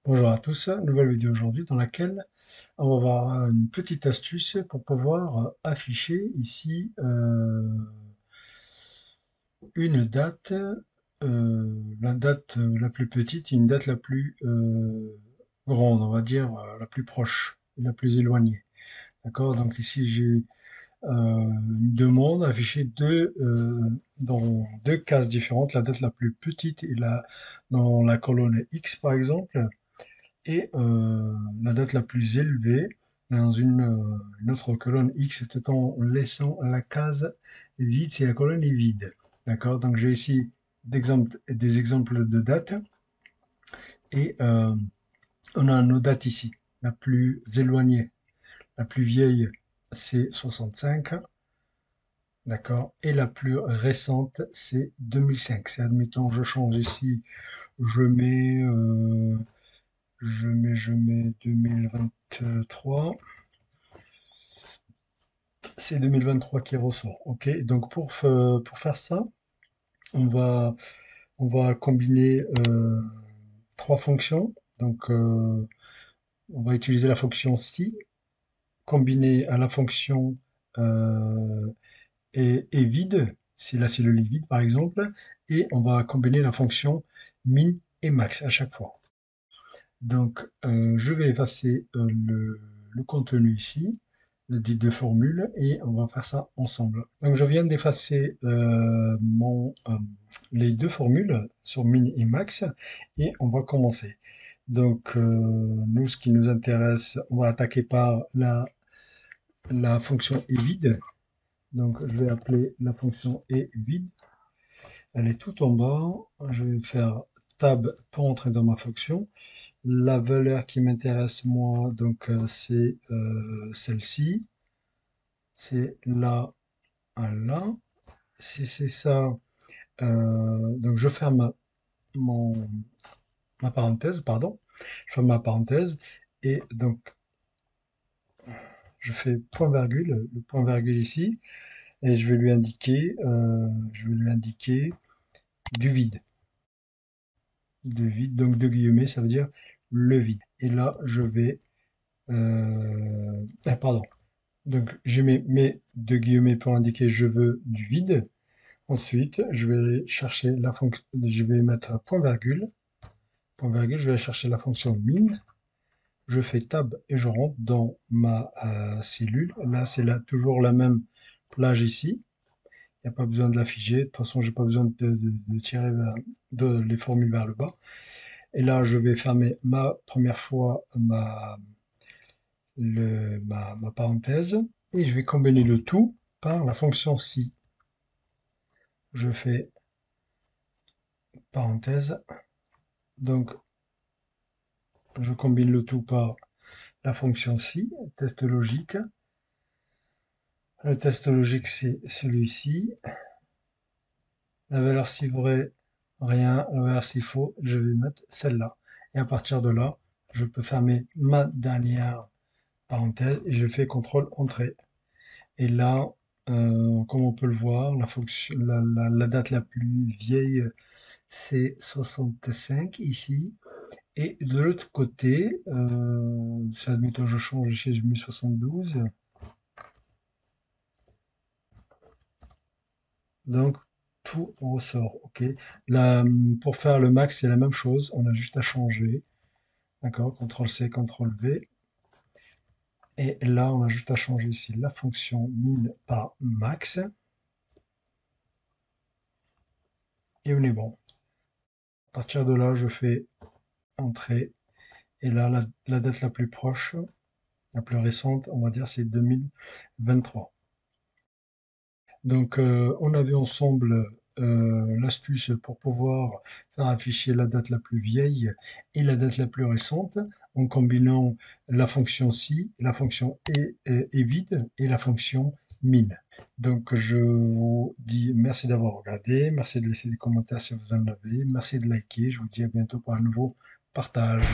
Bonjour à tous, nouvelle vidéo aujourd'hui dans laquelle on va voir une petite astuce pour pouvoir afficher ici une date, la date la plus petite et une date la plus grande, on va dire la plus proche, la plus éloignée. D'accord? Donc ici j'ai une demande affichée dans deux cases différentes, la date la plus petite et dans la colonne X par exemple. Et la date la plus élevée dans une autre colonne X tout en laissant la case vide si la colonne est vide. D'accord? Donc j'ai ici des exemples de dates et on a nos dates ici. La plus éloignée, la plus vieille, c'est 65. D'accord? Et la plus récente, c'est 2005. Si admettons, je change ici, je mets, euh, je mets 2023. C'est 2023 qui ressort. Ok, donc pour faire ça, on va, on va combiner trois fonctions. Donc, on va utiliser la fonction si combinée à la fonction euh, et vide, si la cellule est vide par exemple, et on va combiner la fonction min et max à chaque fois. Donc, je vais effacer le contenu ici, des deux formules, et on va faire ça ensemble. Donc, je viens d'effacer les deux formules sur min et max, et on va commencer. Donc, nous, ce qui nous intéresse, on va attaquer par la fonction est vide. Donc, je vais appeler la fonction est vide. Elle est tout en bas. Je vais faire tab pour entrer dans ma fonction. La valeur qui m'intéresse moi, donc c'est celle-ci, c'est là à là. Si c'est ça, donc je ferme mon, ma parenthèse, pardon, je ferme ma parenthèse et donc je fais point virgule, le point virgule ici, et je vais lui indiquer du vide, donc deux guillemets, ça veut dire le vide. Et là, je vais, pardon. Donc, j'ai mes deux guillemets pour indiquer je veux du vide. Ensuite, je vais aller chercher la fonction, je vais mettre un point virgule, je vais aller chercher la fonction min. Je fais tab et je rentre dans ma cellule. Là, c'est là, toujours la même plage ici. Il n'y a pas besoin de l'afficher. De toute façon, j'ai pas besoin de tirer les formules vers le bas. Et là, je vais fermer ma première fois ma parenthèse et je vais combiner le tout par la fonction si. Je fais parenthèse, donc je combine le tout par la fonction si, test logique. Le test logique, c'est celui-ci. La valeur si vrai, rien. La valeur si faux, je vais mettre celle-là. Et à partir de là, je peux fermer ma dernière parenthèse et je fais CTRL entrée. Et là, comme on peut le voir, la date la plus vieille, c'est 65 ici. Et de l'autre côté, si admettons je change ici, je mets 72. Donc tout ressort. Ok. Là, pour faire le max, c'est la même chose. On a juste à changer. D'accord. CTRL-C, CTRL-V. Et là, on a juste à changer ici la fonction min par max. Et on est bon. À partir de là, je fais entrer. Et là, la date la plus proche, la plus récente, on va dire, c'est 2023. Donc, on a vu ensemble l'astuce pour pouvoir faire afficher la date la plus vieille et la date la plus récente en combinant la fonction si, la fonction est vide et la fonction min. Donc, je vous dis merci d'avoir regardé, merci de laisser des commentaires si vous en avez, merci de liker, je vous dis à bientôt pour un nouveau partage.